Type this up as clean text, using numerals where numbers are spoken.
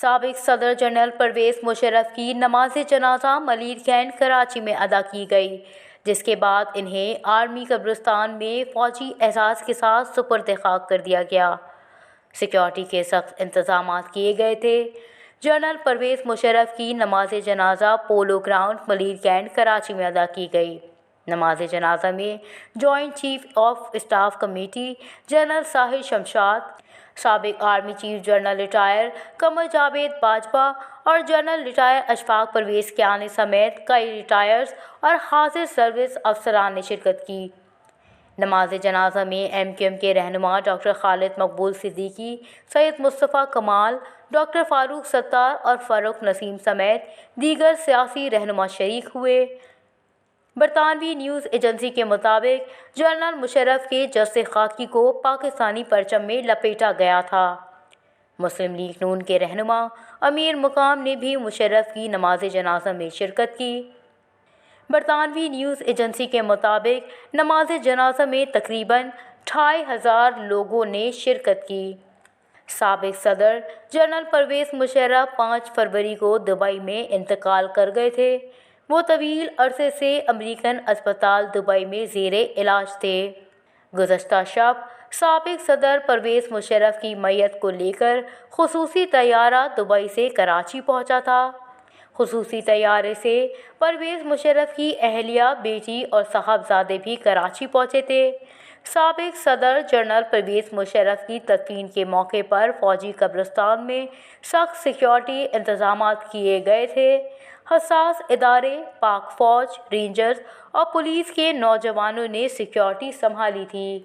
سابق صدر جنرل پرویز مشرف کی نماز جنازہ ملیر کینٹ کراچی میں ادا کی گئی، جس کے بعد انہیں آرمی قبرستان میں فوجی اعزاز کے ساتھ سپرد خاک کر دیا گیا۔ سیکیورٹی کے سخت انتظامات کیے گئے تھے۔ جنرل پرویز مشرف کی نماز جنازہ polo ground Malir cantt Karachi میں ادا کی گئی۔ نماز جنازہ میں joint chief of staff committee general Sahir Shamshad, سابق army chief general retire Qamar Javed Bajwa اور جنرل ریٹائر اشفاق پرویز کیانی سمیت کئی ریٹائرز اور حاضر سروس افسران نے شرکت کی۔ نماز جنازہ میں ایم کیو ایم کے رہنما ڈاکٹر خالد مقبول صدیقی، سید مصطفیٰ کمال، ڈاکٹر فاروق ستار اور فاروق نسیم سمیت دیگر سیاسی رہنما شریک ہوئے۔ برطانوی نیوز ایجنسی کے مطابق جنرل مشرف کے جسد خاکی کو پاکستانی پرچم میں لپیٹا گیا تھا۔ مسلم لیگ نون کے رہنما امیر مقام نے بھی مشرف کی نماز جنازہ میں شرکت کی۔ برطانوی نیوز ایجنسی کے مطابق نماز جنازہ میں تقریباً 2500 لوگوں نے شرکت کی۔ سابق صدر جنرل پرویز مشرف 5 فروری کو دبئی میں انتقال کر گئے تھے۔ وہ طویل عرصے سے امریکن اسپتال دبئی میں زیر علاج تھے۔ گزشتہ شب سابق صدر پرویز مشرف کی میت کو لے کر خصوصی طیارہ دبئی سے کراچی پہنچا تھا۔ خصوصی طیارے سے پرویز مشرف کی اہلیہ، بیٹی اور صاحبزادے بھی کراچی پہنچے تھے۔ سابق صدر جنرل پرویز مشرف کی تدفین کے موقع پر فوجی قبرستان میں سخت سیکیورٹی انتظامات کیے گئے تھے۔ حساس ادارے، پاک فوج، رینجرز اور پولیس کے نوجوانوں نے سیکیورٹی سنبھالی تھی۔